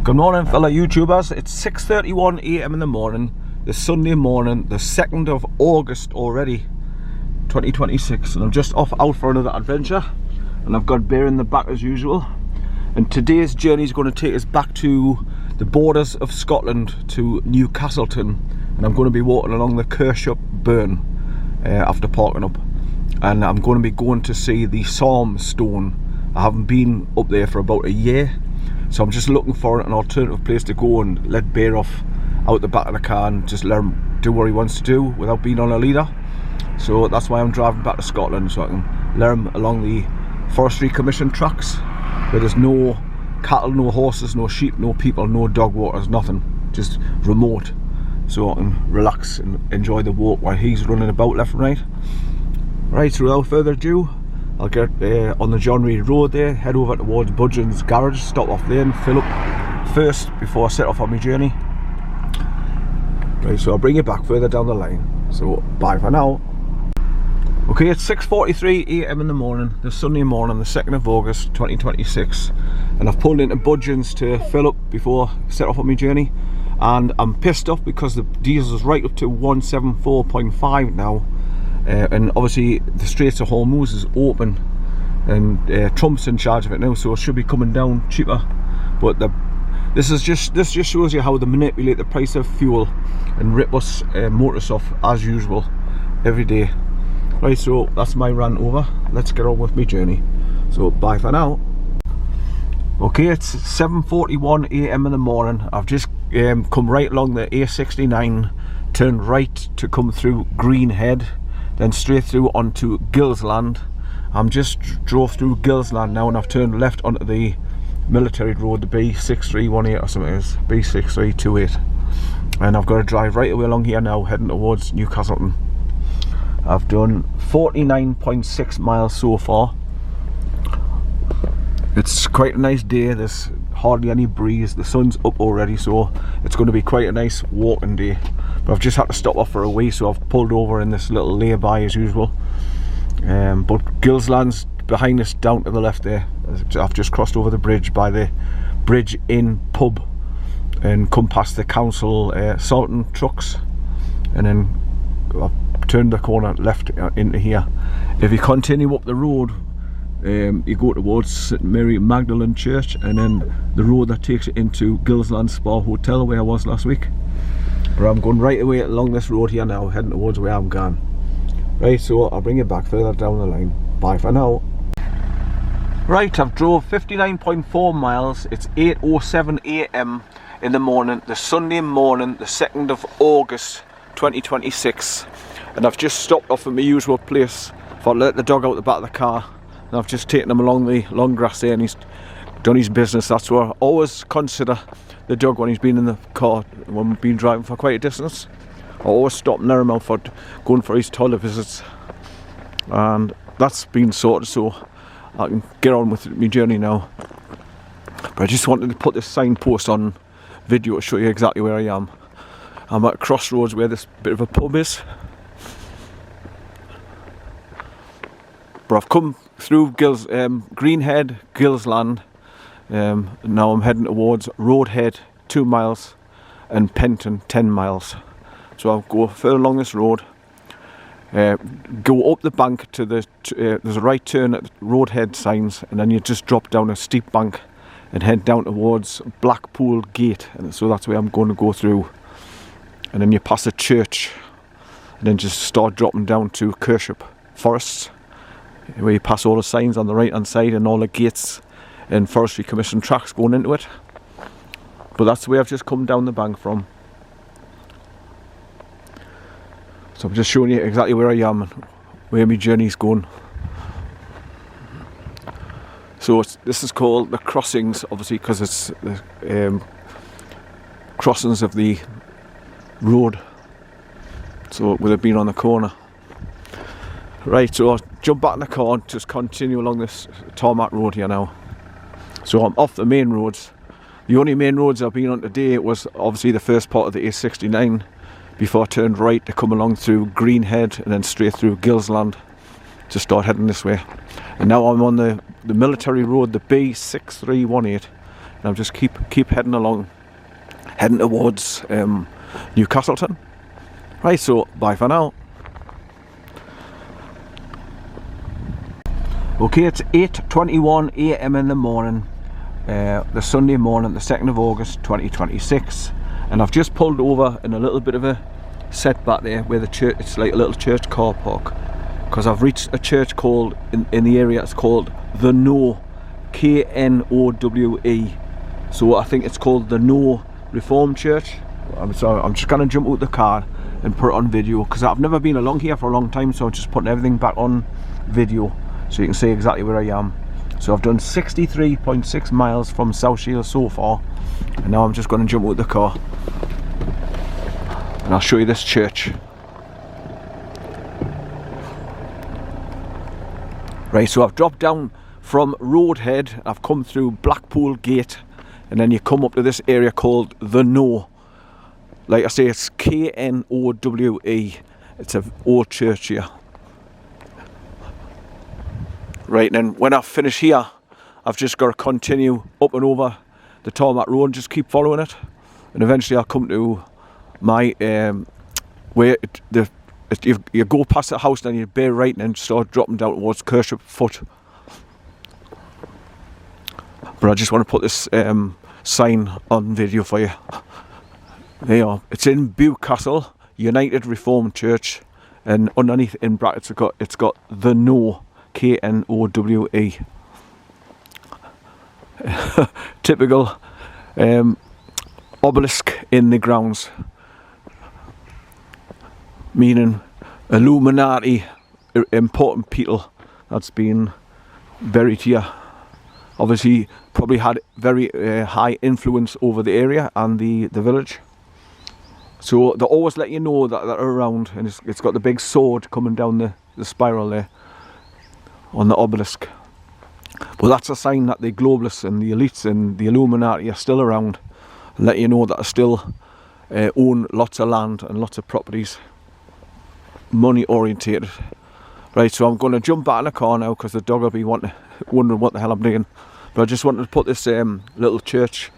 Good morning, fellow YouTubers. It's 6:31 AM in the morning, the Sunday morning, the 2nd of August already, 2026, and I'm just off out for another adventure, and I've got beer in the back as usual. And today's journey is going to take us back to the borders of Scotland, to Newcastleton, and I'm going to be walking along the KERSHOPE Burn after parking up, and I'm going to be going to see the Psalm Stone. I haven't been up there for about a year, so I'm just looking for an alternative place to go and let Bear off out the back of the car and just let him do what he wants to do without being on a leader. So that's why I'm driving back to Scotland, so I can let him along the Forestry Commission tracks where there's no cattle, no horses, no sheep, no people, no dog walkers, nothing, just remote, so I can relax and enjoy the walk while he's running about left and right. Right, so without further ado, I'll get on the John Reed Road there, head over towards Budgeon's garage, stop off there and fill up first before I set off on my journey. Right, so I'll bring you back further down the line, so bye for now. Okay, it's 6:43 AM in the morning, the Sunday morning, the 2nd of August 2026, and I've pulled into Budgeon's to fill up before I set off on my journey, and I'm pissed off because the diesel is right up to 174.5 now. And obviously the Straits of Hormuz is open, and Trump's in charge of it now, so it should be coming down cheaper. But this just shows you how they manipulate the price of fuel and rip us motorists off as usual every day. Right, so that's my rant over. Let's get on with my journey. So bye for now. Okay, it's 7:41 AM in the morning. I've just come right along the A69, turned right to come through Greenhead, then straight through onto Gillsland. I'm just drove through Gillsland now, and I've turned left onto the military road, the B6318 or something it is, B6328. And I've got to drive right away along here now, heading towards Newcastleton. I've done 49.6 miles so far. It's quite a nice day, there's hardly any breeze, the sun's up already, so it's going to be quite a nice walking day. But I've just had to stop off for a wee, so I've pulled over in this little lay-by as usual. But Gillsland's behind us down to the left there. I've just crossed over the bridge by the Bridge Inn pub and come past the council Salton trucks, and then I've turned the corner left into here. If you continue up the road, you go towards St Mary Magdalene Church, and then the road that takes you into Gillsland Spa Hotel where I was last week. But I'm going right away along this road here now, heading towards where I'm going. Right, so I'll bring you back further down the line. Bye for now. Right, I've drove 59.4 miles. It's 8:07 AM in the morning, the Sunday morning, the 2nd of August 2026. And I've just stopped off at my usual place for to let the dog out the back of the car. And I've just taken him along the long grass there, and he's done his business. That's what I always consider the dog when he's been in the car, when we've been driving for quite a distance. I always stop and let him out for going for his toilet visits, and that's been sorted, so I can get on with my journey now. But I just wanted to put this signpost on video to show you exactly where I am. I'm at crossroads where this bit of a pub is, but I've come through Greenhead, Gillsland. Now I'm heading towards Roadhead 2 miles and Penton 10 miles. So I'll go further along this road, go up the bank to the there's a right turn at Roadhead signs, and then you just drop down a steep bank and head down towards Blackpool Gate, and so that's where I'm going to go through. And then you pass a church, and then just start dropping down to KERSHOPE Forests, where you pass all the signs on the right hand side and all the gates and Forestry Commission tracks going into it. But that's where I've just come down the bank from. So I'm just showing you exactly where I am and where my journey's going. So this is called the crossings, obviously, because it's the crossings of the road, so it would have been on the corner. Right, so I'll jump back in the car and just continue along this tarmac road here now. So I'm off the main roads. The only main roads I've been on today was obviously the first part of the A69, before I turned right to come along through Greenhead and then straight through Gillsland to start heading this way. And now I'm on the military road, the B6318, and I'll just keep heading along, heading towards Newcastleton. Right, so bye for now. Okay, it's 8:21 AM in the morning, the Sunday morning, the 2nd of August 2026, and I've just pulled over in a little bit of a setback there where the church, it's like a little church car park, because I've reached a church called, in the area, it's called the Knowe, K-N-O-W-E, so I think it's called the Knowe Reformed Church. So I'm just going to jump out the car and put it on video, because I've never been along here for a long time, so I'm just putting everything back on video so you can see exactly where I am. So I've done 63.6 miles from South Shields so far, and now I'm just going to jump out the car and I'll show you this church. Right, so I've dropped down from Roadhead, I've come through Blackpool Gate, and then you come up to this area called the Knowe. Like I say, it's K-N-O-W-E. It's an old church here. Right, and then when I finish here, I've just got to continue up and over the tarmac road and just keep following it, and eventually I'll come to my where you go past the house, then you bear right and then start dropping down towards KERSHOPE Foot. But I just want to put this sign on video for you. There you are. It's in Newcastle United Reformed Church, and underneath in brackets it's got the Knowe, K-N-O-W-E. Typical obelisk in the grounds, meaning Illuminati, important people that's been buried here. Obviously probably had very high influence over the area and the village. So they always let you know that they're around, and it's got the big sword coming down the spiral there on the obelisk. But that's a sign that the globalists and the elites and the Illuminati are still around, and let you know that they still own lots of land and lots of properties, money orientated. Right, so I'm going to jump back in the car now because the dog will be wondering what the hell I'm doing. But I just wanted to put this little church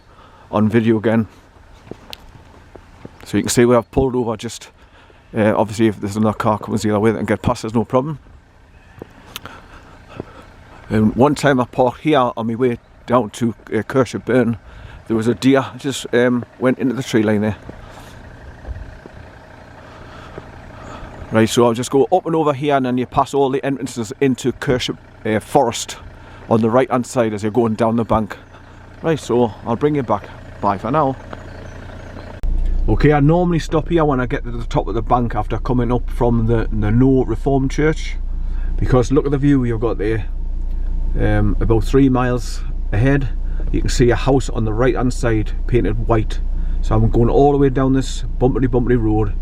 on video again, so you can see where I've pulled over. Just obviously if there's another car coming the other way and get past, there's no problem. And one time I parked here on my way down to KERSHOPE Burn, there was a deer just went into the tree line there. Right, so I'll just go up and over here, and then you pass all the entrances into KERSHOPE Forest on the right hand side as you're going down the bank. Right, so I'll bring you back. Bye for now. Okay, I normally stop here when I get to the top of the bank after coming up from the Knowe Reformed Church, because look at the view you've got there. About 3 miles ahead you can see a house on the right hand side painted white. So I'm going all the way down this bumpy road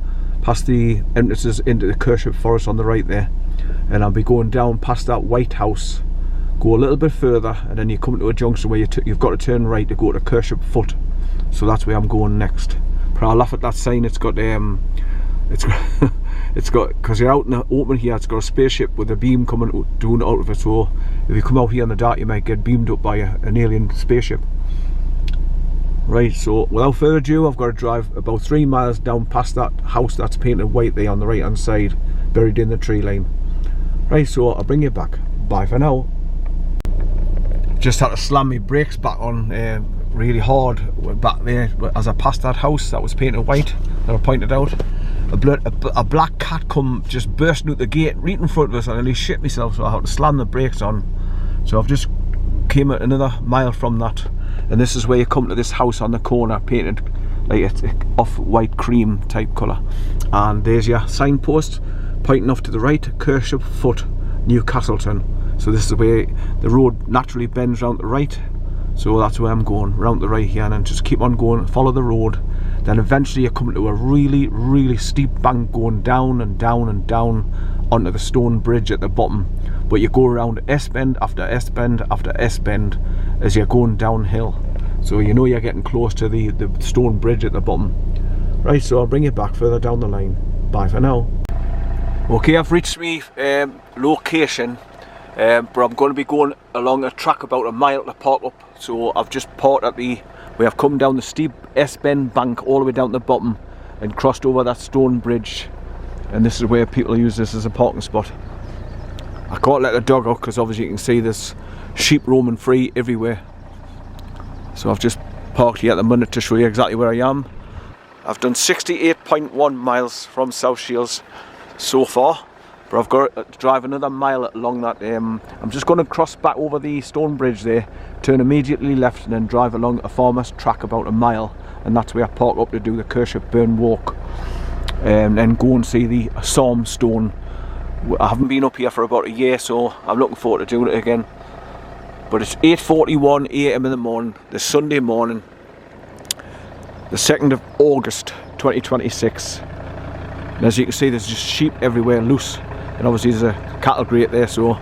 past the entrances into the KERSHOPE Forest on the right there, and I'll be going down past that white house, go a little bit further, and then you come to a junction where you've got to turn right to go to KERSHOPE Foot. So that's where I'm going next. But I laugh at that sign. It's got because you're out in the open here, it's got a spaceship with a beam coming down out of it, so if you come out here in the dark you might get beamed up by an alien spaceship. Right, so without further ado, I've got to drive about 3 miles down past that house that's painted white there on the right hand side, buried in the tree line. Right, so I'll bring you back. Bye for now. Just had to slam my brakes back on really hard back there as I passed that house that was painted white that I pointed out. A black cat come just bursting out the gate right in front of us, and I nearly shit myself, so I had to slam the brakes on. So I've just came another mile from that, and this is where you come to this house on the corner painted like it's off-white cream type colour, and there's your signpost pointing off to the right, KERSHOPE Foot, Newcastleton. So this is where the road naturally bends round the right, so that's where I'm going, round the right here, and then just keep on going, follow the road. Then eventually you come to a really steep bank going down and down and down onto the stone bridge at the bottom. But you go around S-bend after S-bend after S-bend as you're going downhill. So you know you're getting close to the stone bridge at the bottom. Right, so I'll bring you back further down the line. Bye for now. Okay, I've reached my location, but I'm going to be going along a track about a mile to park up So I've just parked at we have come down the steep S-bend bank all the way down to the bottom and crossed over that stone bridge, and this is where people use this as a parking spot. I can't let the dog out because obviously you can see there's sheep roaming free everywhere. So I've just parked here at the minute to show you exactly where I am. I've done 68.1 miles from South Shields so far, but I've got to drive another mile along that. I'm just going to cross back over the stone bridge there, turn immediately left and then drive along a farmer's track about a mile, and that's where I park up to do the KERSHOPE BURN walk, and then go and see the Psalm stone. I haven't been up here for about a year, so I'm looking forward to doing it again. But it's 8:41 AM in the morning, the Sunday morning, the 2nd of August 2026. And as you can see, there's just sheep everywhere loose, and obviously there's a cattle grate there, so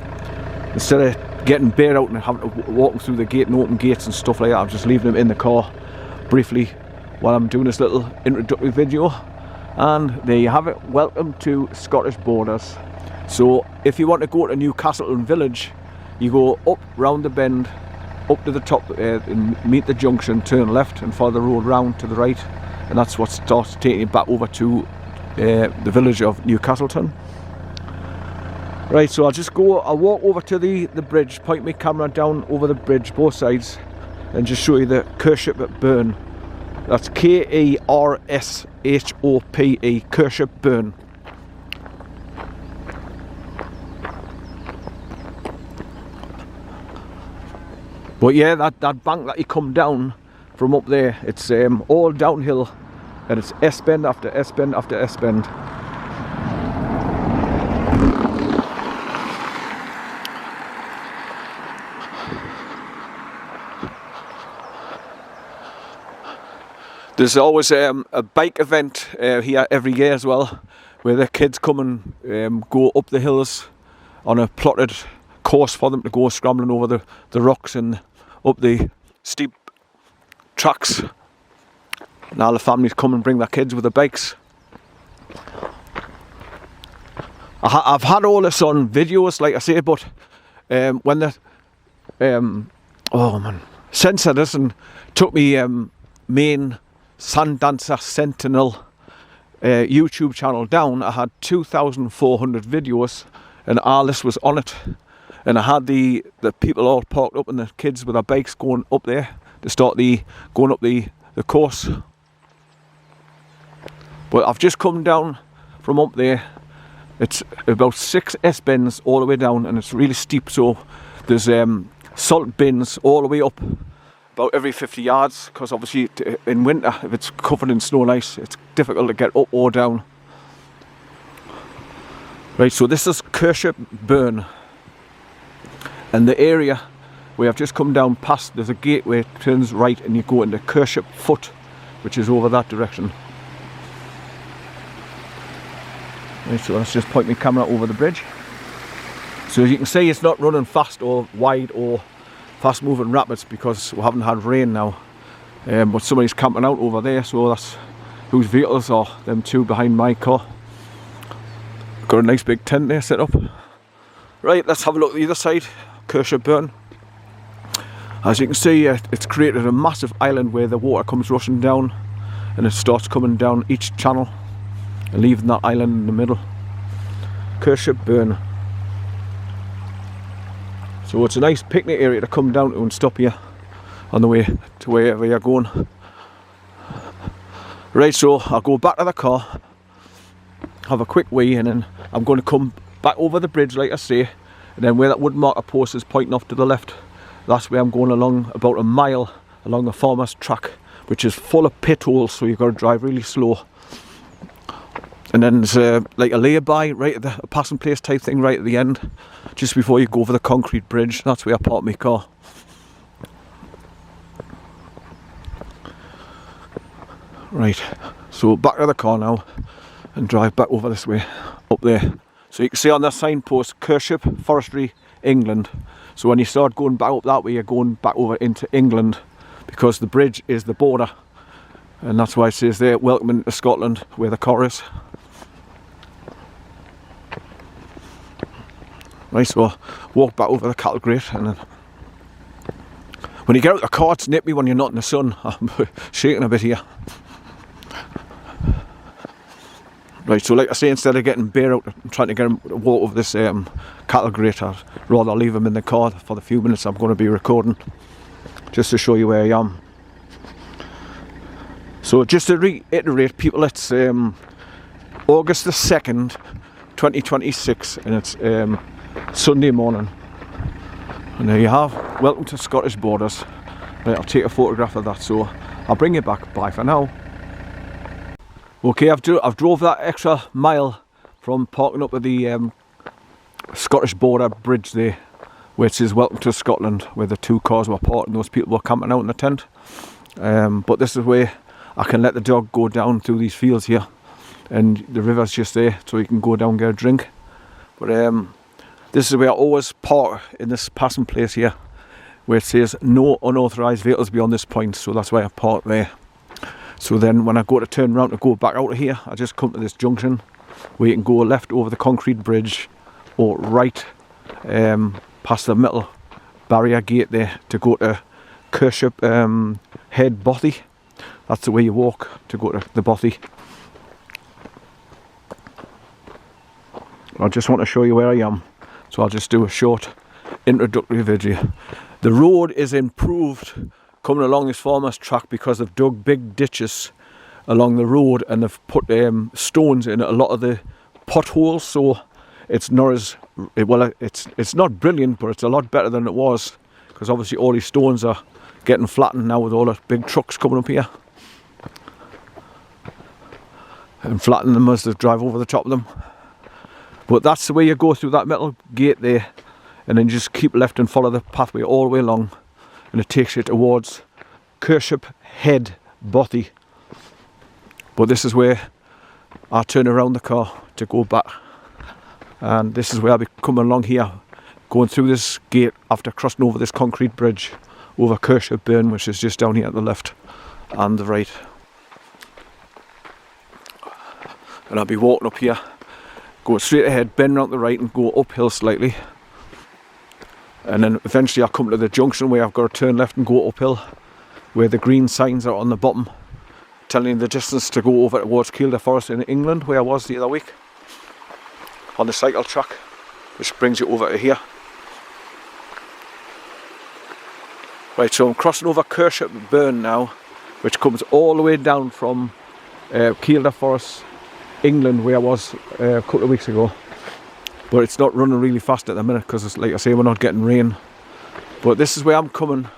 instead of getting bared out and having to walk through the gate and open gates and stuff like that, I'm just leaving them in the car briefly while I'm doing this little introductory video. And there you have it. Welcome to Scottish Borders. So if you want to go to Newcastleton village, you go up round the bend, up to the top and meet the junction, turn left and follow the road round to the right, and that's what starts taking you back over to the village of Newcastleton. Right, so I'll walk over to the bridge, point my camera down over the bridge, both sides, and just show you the KERSHOPE Burn. That's KERSHOPE, KERSHOPE Burn. But yeah, that bank that you come down from up there, it's all downhill, and it's S-bend after S-bend after S-bend. There's always a bike event here every year as well, where the kids come and go up the hills on a plotted course for them to go scrambling over the rocks and up the steep tracks, and all the families come and bring their kids with the bikes. I've had all this on videos, like I say, but when the censor this and took me main Sand Dancer Sentinel YouTube channel down, I had 2,400 videos and all this was on it. And I had the people all parked up and the kids with their bikes going up there to start going up the course. But I've just come down from up there. It's about 6 S-bends all the way down, and it's really steep, so there's salt bins all the way up about every 50 yards, because obviously in winter, if it's covered in snow and ice, it's difficult to get up or down. Right, so this is KERSHOPE Burn. And the area where I've just come down past, there's a gateway, it turns right and you go into KERSHOPE Foot, which is over that direction. Right, so let's just point my camera over the bridge. So as you can see, it's not running fast or wide or fast moving rapids because we haven't had rain now. But somebody's camping out over there, so that's whose vehicles are, them two behind my car. Got a nice big tent there set up. Right, let's have a look at the other side. KERSHOPE Burn. As you can see, it's created a massive island where the water comes rushing down, and it starts coming down each channel and leaving that island in the middle. KERSHOPE Burn. So it's a nice picnic area to come down to and stop here on the way to wherever you're going. Right, so I'll go back to the car, have a quick wee, and then I'm going to come back over the bridge like I say. And then where that wood marker post is pointing off to the left, that's where I'm going along about a mile along the farmer's track, which is full of pit holes, so you've got to drive really slow. And then there's like a lay-by right at a passing place type thing right at the end, just before you go over the concrete bridge. That's where I park my car. Right, so back to the car now and drive back over this way, up there. So you can see on that signpost, KERSHOPE Forestry, England. So when you start going back up that way, you're going back over into England, because the bridge is the border. And that's why it says there, welcome to Scotland, where the car is. Right, so walk back over the cattle grate and then When you get out the car, it's nippy when you're not in the sun. I'm shaking a bit here. Right, so like I say, instead of getting Bear out and trying to get him to walk over this cattle grate, I'd rather leave him in the car for the few minutes I'm going to be recording, just to show you where I am. So just to reiterate, people, it's August the 2nd, 2026, and it's Sunday morning. And there you have, welcome to Scottish Borders. Right, I'll take a photograph of that, so I'll bring you back. Bye for now. Okay, I've drove that extra mile from parking up at the Scottish border bridge there, which is welcome to Scotland, where the 2 cars were parked and those people were camping out in the tent. But this is where I can let the dog go down through these fields here, and the river's just there, so you can go down and get a drink. But this is where I always park, in this passing place here, where it says no unauthorised vehicles beyond this point, so that's why I park there. So then when I go to turn around to go back out of here, I just come to this junction where you can go left over the concrete bridge, or right past the metal barrier gate there to go to KERSHOPE Head Bothy. That's the way you walk to go to the Bothy. I just want to show you where I am, so I'll just do a short introductory video. The road is improved coming along this farmer's track because they've dug big ditches along the road, and they've put stones in a lot of the potholes, so it's not as well. It's not brilliant, but it's a lot better than it was, because obviously all these stones are getting flattened now with all the big trucks coming up here and flatten them as they drive over the top of them. But that's the way you go through that metal gate there, and then just keep left and follow the pathway all the way along, and it takes you towards KERSHOPE Head Bothy. But this is where I turn around the car to go back, and this is where I'll be coming along here, going through this gate after crossing over this concrete bridge over KERSHOPE Burn, which is just down here at the left and the right. And I'll be walking up here, go straight ahead, bend round the right and go uphill slightly, and then eventually I'll come to the junction where I've got to turn left and go uphill, where the green signs are on the bottom telling you the distance to go over towards Kielder Forest in England, where I was the other week on the cycle track, which brings you over to here. Right, so I'm crossing over KERSHOPE Burn now, which comes all the way down from Kielder Forest, England, where I was a couple of weeks ago. But it's not running really fast at the minute because, like I say, we're not getting rain. But this is where I'm coming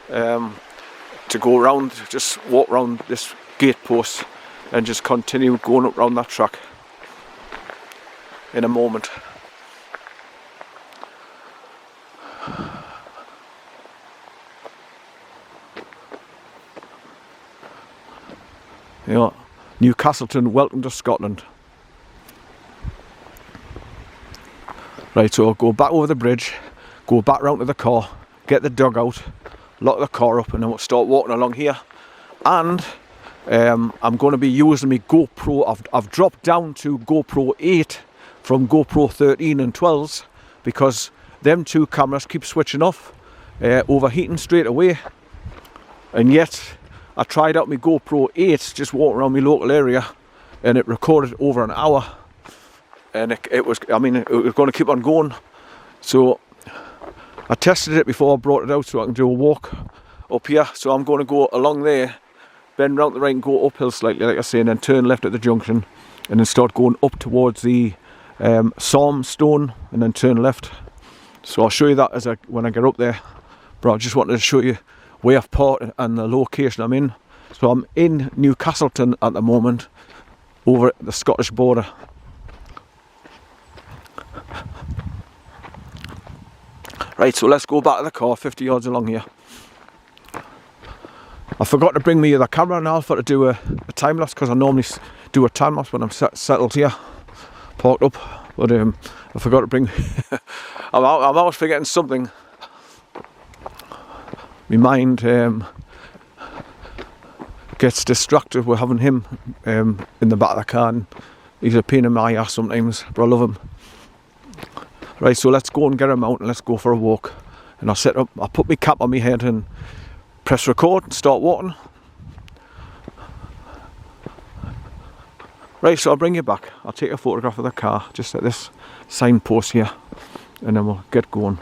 to go around, just walk around this gate post and just continue going up around that track in a moment. You know, Newcastleton, welcome to Scotland. Right, so I'll go back over the bridge, go back round to the car, get the dog out, lock the car up, and then we'll start walking along here. And I'm going to be using my GoPro. I've dropped down to GoPro 8 from GoPro 13 and 12s because them 2 cameras keep switching off, overheating straight away. And yet I tried out my GoPro 8 just walking around my local area, and it recorded over an hour, and it was going to keep on going. So I tested it before I brought it out so I can do a walk up here. So I'm going to go along there, bend round the right and go uphill slightly, like I say, and then turn left at the junction, and then start going up towards the Psalm Stone, and then turn left. So I'll show you that when I get up there. But I just wanted to show you where I've parked and the location I'm in. So I'm in Newcastleton at the moment, over at the Scottish border. Right, so let's go back to the car, 50 yards along here. I forgot to bring me the camera now for to do a time lapse, because I normally do a time lapse when I'm settled here, parked up. But I forgot to bring. I'm always forgetting something. My mind gets distracted with having him in the back of the car. And he's a pain in my ass sometimes, but I love him. Right, so let's go and get him out and let's go for a walk and I put my cap on my head and press record and start walking. Right, so I'll bring you back. I'll take a photograph of the car just at this signpost here, and then we'll get going.